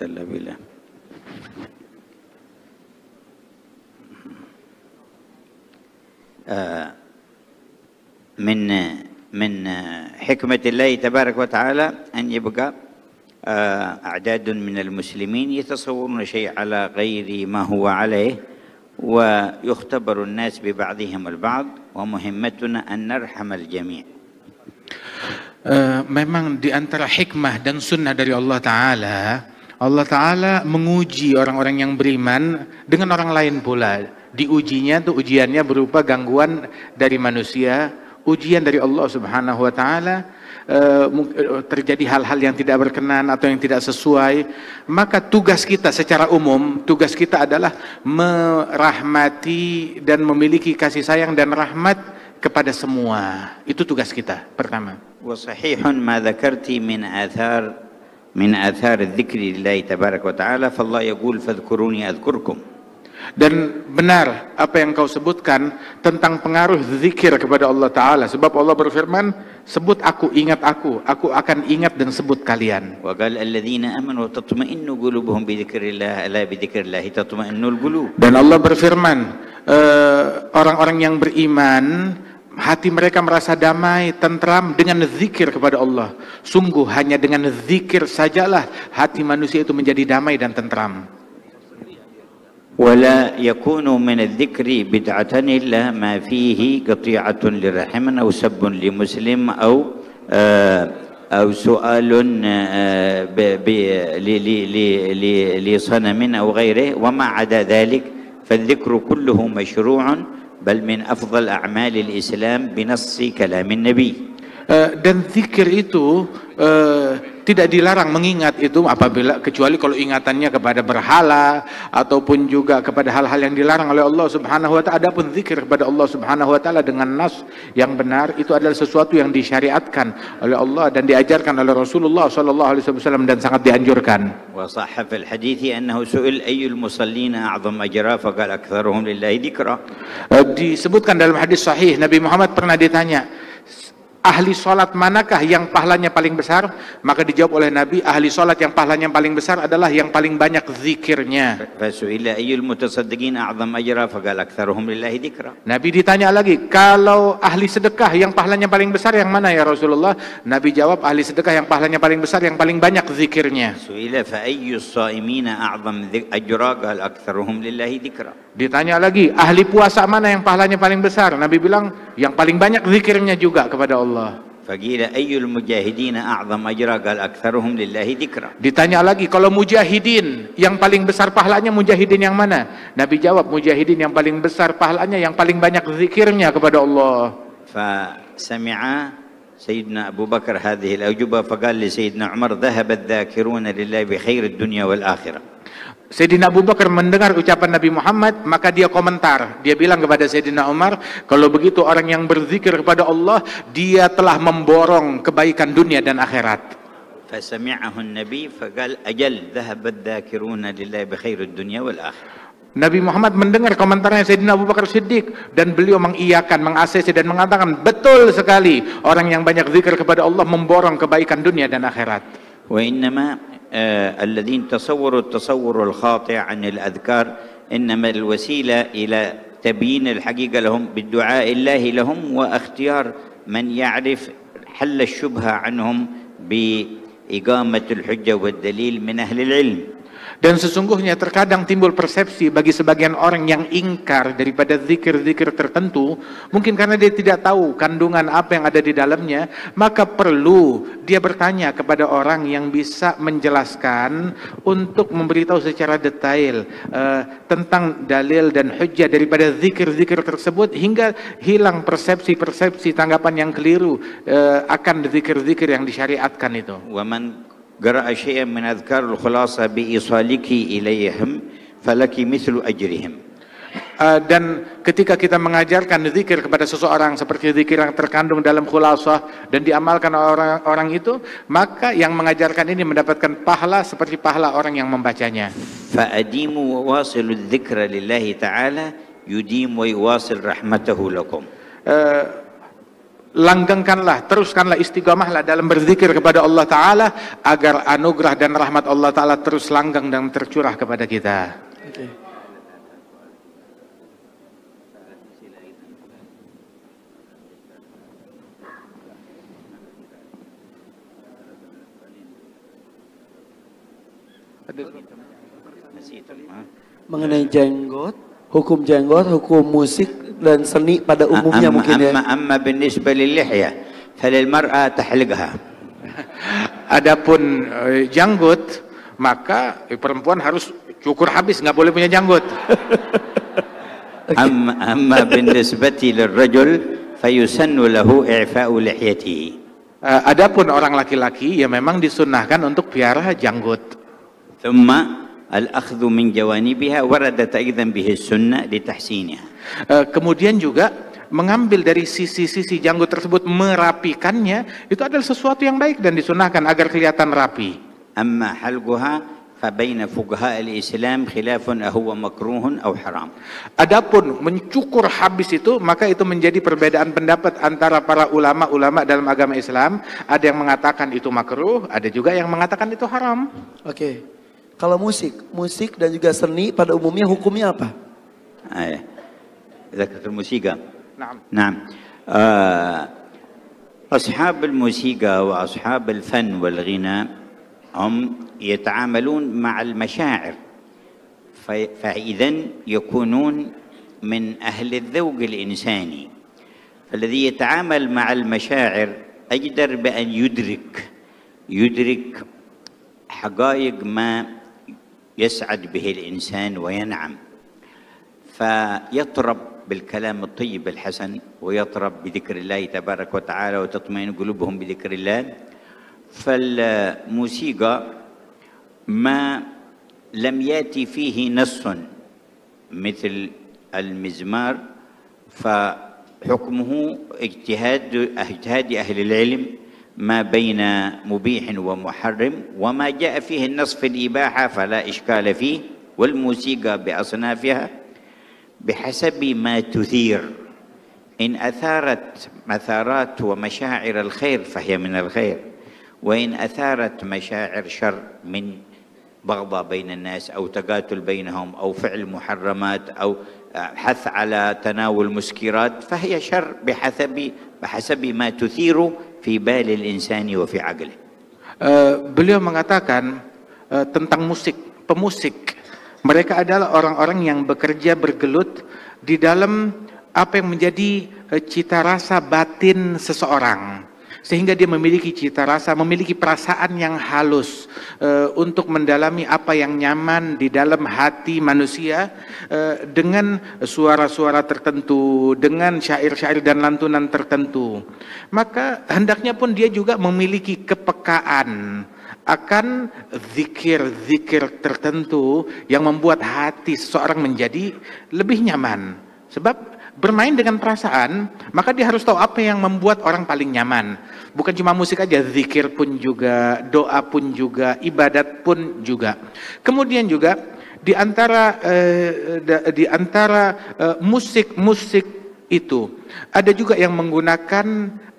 إلا بالله. من حكمة الله تبارك وتعالى أن يبقى أعداد من المسلمين يتصورون شيء على غير ما هو عليه، ويختبر الناس ببعضهم البعض، ومهمتنا أن نرحم الجميع. Memang di antara hikmah dan sunnah dari Allah Ta'ala menguji orang-orang yang beriman dengan orang lain pula. Diujinya tuh ujiannya berupa gangguan dari manusia, ujian dari Allah Subhanahu Wa Ta'ala. Terjadi hal-hal yang tidak berkenan atau yang tidak sesuai, maka tugas kita secara umum, tugas kita adalah merahmati dan memiliki kasih sayang dan rahmat kepada semua. Itu tugas kita pertama. وصحيح ما ذكرت من آثار الذكر لله تبارك وتعالى، فالله يقول فاذكروني أذكركم. Dan benar apa yang kau sebutkan tentang pengaruh zikir kepada Allah Ta'ala, sebab Allah berfirman, sebut aku, ingat aku akan ingat dan sebut kalian. وقال الذين آمنوا تطمئن قلوبهم بذكر الله ألا بذكر الله تطمئن القلوب. Dan Allah berfirman, orang-orang yang beriman hati mereka merasa damai, tentram dengan zikir kepada Allah. Sungguh hanya dengan zikir sajalah hati manusia itu menjadi damai dan tentram. ولا يكون من الذكر بدعة إلا ما فيه قطيعة للرحم أو سب لمسلم أو سؤال لصنم أو غيره، وما عدا ذلك فالذكر كله مشروع، بل من أفضل أعمال الإسلام بنص كلام النبي. Dan zikir itu tidak dilarang mengingat itu apabila, kecuali kalau ingatannya kepada berhala ataupun juga kepada hal-hal yang dilarang oleh Allah Subhanahu Wa Ta'ala. Adapun zikir kepada Allah Subhanahu Wa Ta'ala dengan nas yang benar itu adalah sesuatu yang disyariatkan oleh Allah dan diajarkan oleh Rasulullah Sallallahu Alaihi Wasallam dan sangat dianjurkan. وصح في الحديث أنه سئل أي المصلين أعظم أجرا فقال أكثرهم لله ذكرا. Disebutkan dalam hadis sahih, Nabi Muhammad pernah ditanya, ahli sholat manakah yang pahalanya paling besar? Maka dijawab oleh Nabi, ahli sholat yang pahalanya paling besar adalah yang paling banyak zikirnya. Nabi ditanya lagi, kalau ahli sedekah yang pahalanya paling besar yang mana ya Rasulullah? Nabi jawab, ahli sedekah yang pahalanya paling besar yang paling banyak zikirnya. Ditanya lagi, ahli puasa mana yang pahalanya paling besar? Nabi bilang, yang paling banyak zikirnya juga kepada Allah. Ditanya lagi, kalau mujahidin yang paling besar pahalanya mujahidin yang mana? Nabi jawab, mujahidin yang paling besar pahalanya yang paling banyak zikirnya kepada Allah. فسمع سيدنا أبو بكر هذه الأجوبة فقال لسيدنا عمر ذهب الذاكرون لله بخير الدنيا والآخرة. Sayyidina Abu Bakar mendengar ucapan Nabi Muhammad, maka dia komentar. Dia bilang kepada Sayyidina Umar, kalau begitu orang yang berzikir kepada Allah, dia telah memborong kebaikan dunia dan akhirat. فسمعه النبي فقال أجل ذهب الذاكرون لله بخير الدنيا والآخرة. Nabi Muhammad mendengar komentarnya Sayyidina Abu Bakar Siddiq dan beliau mengiyakan, meng-ACC dan mengatakan, betul sekali, orang yang banyak zikir kepada Allah memborong kebaikan dunia dan akhirat. وإنما الذين تصوروا التصور الخاطئ عن الأذكار إنما الوسيلة إلى تبيين الحقيقة لهم بالدعاء الله لهم واختيار من يعرف حل الشبهة عنهم بإقامة الحجة والدليل من أهل العلم. Dan sesungguhnya terkadang timbul persepsi bagi sebagian orang yang ingkar daripada zikir-zikir tertentu, mungkin karena dia tidak tahu kandungan apa yang ada di dalamnya, maka perlu dia bertanya kepada orang yang bisa menjelaskan untuk memberitahu secara detail tentang dalil dan hujjah daripada zikir-zikir tersebut, hingga hilang persepsi-persepsi tanggapan yang keliru akan zikir-zikir yang disyariatkan itu. قرأ شيئا من أذكار الخلاصة بإيصالك إليهم فلك مثل أجرهم. Dan ketika kita mengajarkan zikir kepada seseorang seperti zikir yang terkandung dalam khulasah dan diamalkan orang itu, maka yang mengajarkan ini mendapatkan pahala seperti pahala orang yang membacanya. فأديموا وواصلوا الذكر لله تعالى يديم ويواصل رحمته لكم. langgengkanlah, teruskanlah istiqamahlah dalam berzikir kepada Allah Ta'ala agar anugerah dan rahmat Allah Ta'ala terus langgeng dan tercurah kepada kita. Oke. Mengenai jenggot, hukum musik dan seni pada umumnya mungkin ya. أما بالنسبة للحية فللمرأة تحلقها. Adapun janggut, maka perempuan harus cukur habis, nggak boleh punya janggut. أما بالنسبة للرجل فيسن له إعفاء لحيته. Adapun orang laki-laki ya memang disunnahkan untuk piara janggut. ثم الأخذ من جوانبها وردت أيضا به السنة لتحسينها. Kemudian juga mengambil dari sisi-sisi janggut tersebut, merapikannya, itu adalah sesuatu yang baik dan disunahkan agar kelihatan rapi. أما حلقها فبين فقهاء الإسلام خلاف أهو مكروه أو حرام. Adapun mencukur habis itu, maka itu menjadi perbedaan pendapat antara para ulama-ulama dalam agama Islam. Ada yang mengatakan itu makruh, ada juga yang mengatakan itu haram. Oke. Kalau musik dan juga seni pada umumnya hukumnya apa? ذكرت الموسيقى. نعم. نعم. أصحاب الموسيقى وأصحاب الفن والغناء هم يتعاملون مع المشاعر، فإذا يكونون من أهل الذوق الإنساني، فالذي يتعامل مع المشاعر أجدر بأن يدرك حقائق ما يسعد به الإنسان وينعم، فيطرب بالكلام الطيب الحسن ويطرب بذكر الله تبارك وتعالى وتطمئن قلوبهم بذكر الله. فالموسيقى ما لم يأتي فيه نص مثل المزمار فحكمه اجتهاد أهل العلم ما بين مبيح ومحرم، وما جاء فيه النص في الإباحة فلا إشكال فيه. والموسيقى بأصنافها بحسب ما تثير، إن أثارت مثارات ومشاعر الخير فهي من الخير، وإن أثارت مشاعر شر من بغضة بين الناس أو تقاتل بينهم أو فعل محرمات أو حث على تناول مسكرات فهي شر بحسب ما تثير في بال الإنسان وفي عقله. Beliau mengatakan tentang pemusik. Mereka adalah orang-orang yang bekerja bergelut di dalam apa yang menjadi cita rasa batin seseorang, sehingga dia memiliki cita rasa, memiliki perasaan yang halus untuk mendalami apa yang nyaman di dalam hati manusia dengan suara-suara tertentu, dengan syair-syair dan lantunan tertentu. Maka hendaknya pun dia juga memiliki kepekaan akan zikir-zikir tertentu yang membuat hati seseorang menjadi lebih nyaman. Sebab bermain dengan perasaan, maka dia harus tahu apa yang membuat orang paling nyaman. Bukan cuma musik aja, zikir pun juga, doa pun juga, ibadat pun juga. Kemudian juga di antara musik-musik itu ada juga yang menggunakan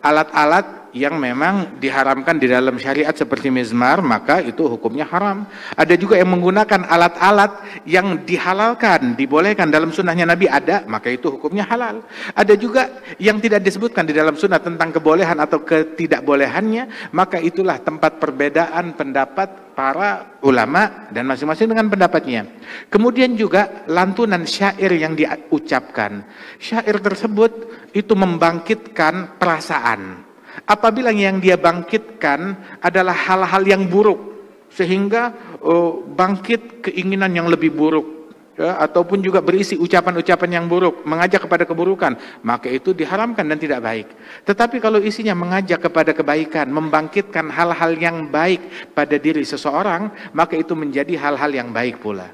alat-alat yang memang diharamkan di dalam syariat seperti mizmar, maka itu hukumnya haram. Ada juga yang menggunakan alat-alat yang dihalalkan, dibolehkan dalam sunnahnya Nabi ada, maka itu hukumnya halal. Ada juga yang tidak disebutkan di dalam sunnah tentang kebolehan atau ketidakbolehannya, maka itulah tempat perbedaan pendapat para ulama dan masing-masing dengan pendapatnya. Kemudian juga lantunan syair yang diucapkan. Syair tersebut itu membangkitkan perasaan. Apabila yang dia bangkitkan adalah hal-hal yang buruk, sehingga bangkit keinginan yang lebih buruk, ya, ataupun juga berisi ucapan-ucapan yang buruk, mengajak kepada keburukan, maka itu diharamkan dan tidak baik. Tetapi kalau isinya mengajak kepada kebaikan, membangkitkan hal-hal yang baik pada diri seseorang, maka itu menjadi hal-hal yang baik pula.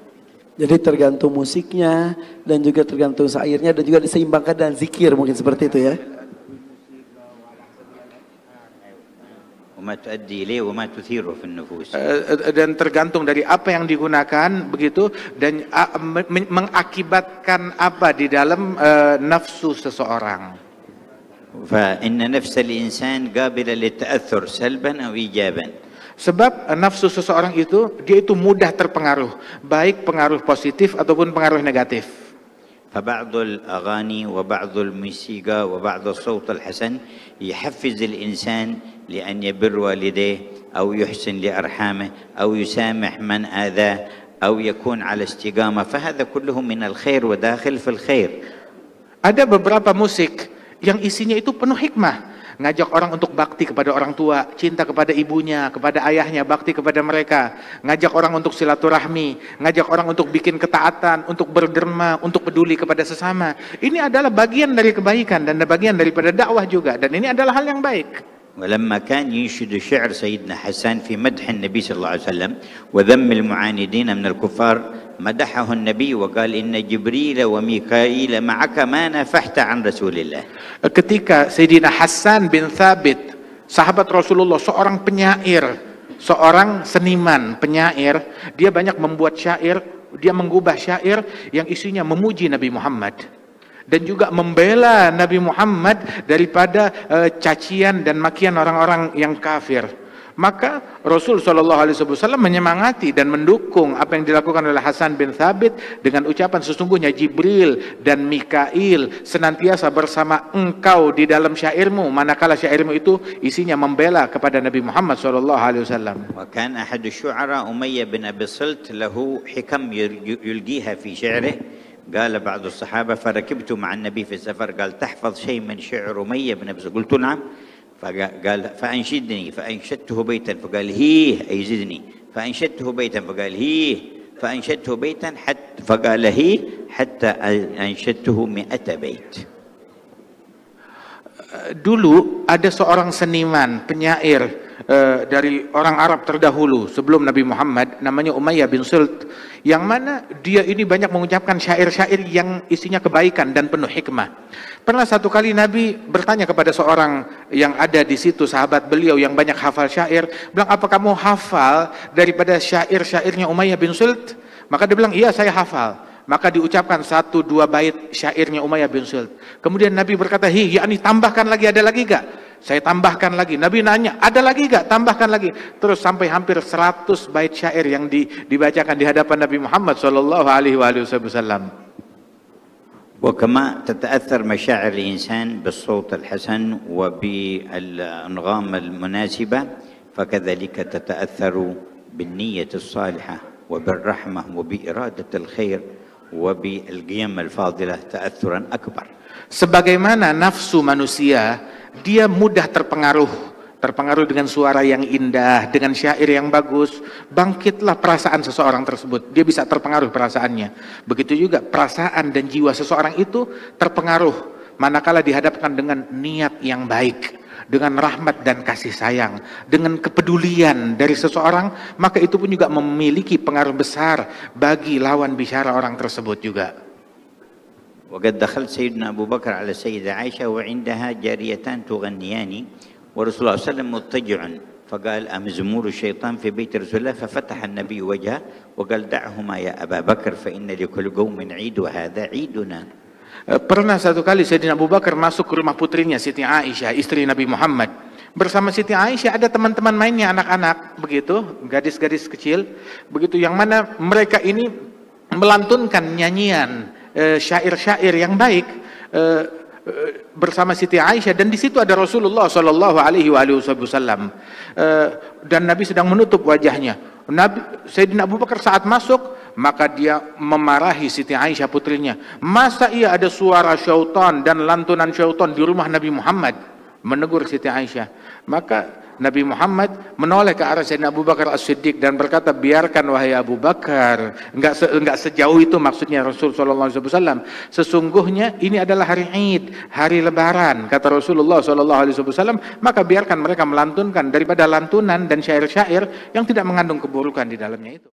Jadi tergantung musiknya dan juga tergantung syairnya dan juga diseimbangkan dengan zikir, mungkin seperti itu ya. Dan tergantung dari apa yang digunakan begitu, dan mengakibatkan apa di dalam nafsu seseorang. فإن نفس الإنسان قابلة للتأثر سلبا أو إيجابا. Sebab nafsu seseorang itu, dia itu mudah terpengaruh, baik pengaruh positif ataupun pengaruh negatif. فبعض الأغاني وبعض الموسيقى وبعض الصوت الحسن يحفز الإنسان لأن يبر والديه أو يحسن لأرحامه أو يسامح من آذاه أو يكون على استقامة، فهذا كله من الخير وداخل في الخير. Ada beberapa musik yang isinya itu penuh hikmah, ngajak orang untuk bakti kepada orang tua, cinta kepada ibunya, kepada ayahnya, bakti kepada mereka, ngajak orang untuk silaturahmi, ngajak orang untuk bikin ketaatan, untuk berderma, untuk peduli kepada sesama. Ini adalah bagian dari kebaikan dan bagian daripada dakwah juga, dan ini adalah hal yang baik. ولما كان ينشد شعر سيدنا حسان في مدح النبي صلى الله عليه وسلم وذم المعاندين من الكفار، مدحه النبي وقال إن جبريل وميكائيل معك ما نفحت عن رسول الله. Ketika Sayyidina Hasan bin Thabit, sahabat Rasulullah, seorang penyair, seorang seniman penyair, dia banyak membuat syair, dia mengubah syair yang isinya memuji Nabi Muhammad dan juga membela Nabi Muhammad daripada cacian dan makian orang-orang yang kafir. Maka Rasul SAW menyemangati dan mendukung apa yang dilakukan oleh Hasan bin Thabit dengan ucapan, sesungguhnya Jibril dan Mikail senantiasa bersama engkau di dalam syairmu, manakala syairmu itu isinya membela kepada Nabi Muhammad SAW. وكان أحد الشعراء أمية بن أبي الصلت له حكم يلقيها في شعره. قال بعض الصحابة فركبت مع النبي في السفر، قال تحفظ شيء من شعر أمية بن أبي الصلت؟ قلت نعم. فقال فأنشدني، فأنشدته بيتا فقال هيه أي زدني، فأنشدته بيتا فقال هيه، فأنشدته بيتا حتى فقال هيه حتى أنشدته 100 بيت. Dulu ada seorang seniman penyair dari orang Arab terdahulu sebelum Nabi Muhammad, namanya Umayyah bin Sult, yang mana dia ini banyak mengucapkan syair-syair yang isinya kebaikan dan penuh hikmah. Pernah satu kali Nabi bertanya kepada seorang yang ada di situ, sahabat beliau yang banyak hafal syair, bilang, apa kamu hafal daripada syair-syairnya Umayyah bin Sult? Maka dia bilang, iya saya hafal. Maka diucapkan 1-2 bait syairnya Umayyah bin Sult. Kemudian Nabi berkata, yakni tambahkan lagi, ada lagi gak? Saya tambahkan lagi. Nabi nanya, ada lagi gak? Tambahkan lagi. Terus sampai hampir 100 bait syair yang dibacakan di hadapan Nabi Muhammad SAW. وكما تتأثر مشاعر الإنسان بالصوت الحسن وبالأنغام المناسبة، فكذلك تتأثر بالنية الصالحة وبالرحمة وبإرادة الخير وبالقيم الفاضلة تأثرا أكبر. Sebagaimana nafsu manusia, dia mudah terpengaruh dengan suara yang indah, dengan syair yang bagus, bangkitlah perasaan seseorang tersebut. Dia bisa terpengaruh perasaannya. Begitu juga perasaan dan jiwa seseorang itu terpengaruh manakala dihadapkan dengan niat yang baik, dengan rahmat dan kasih sayang, dengan kepedulian dari seseorang, maka itu pun juga memiliki pengaruh besar bagi lawan bicara orang tersebut juga. وقد دخلت سيدنا أبو بكر على السيدة عائشة وعندها جاريتان تغنيان ورسول الله صلى الله عليه وسلم مضطجع، فقال أمزمور الشيطان في بيت رسول الله؟ ففتح النبي وجهه وقال دعهما يا أبا بكر فإن لكل قوم عيد وهذا عيدنا. Pernah satu kali Sayyidina Abu Bakar masuk ke rumah putrinya Siti Aisyah, istri Nabi Muhammad. Bersama Siti Aisyah ada teman-teman mainnya, anak-anak begitu, gadis-gadis kecil begitu, yang mana mereka ini melantunkan nyanyian syair-syair yang baik bersama Siti Aisyah, dan di situ ada Rasulullah SAW dan Nabi sedang menutup wajahnya. Sayyidina Abu Bakar saat masuk, maka dia memarahi Siti Aisyah putrinya, masa iya ada suara syaitan dan lantunan syaitan di rumah Nabi Muhammad? Menegur Siti Aisyah. Maka Nabi Muhammad menoleh ke arah Sayyidina Abu Bakar As-Siddiq dan berkata, biarkan wahai Abu Bakar, enggak sejauh itu maksudnya Rasul SAW. Sesungguhnya ini adalah hari Id, hari Lebaran, kata Rasulullah SAW. Maka biarkan mereka melantunkan daripada lantunan dan syair-syair yang tidak mengandung keburukan di dalamnya itu.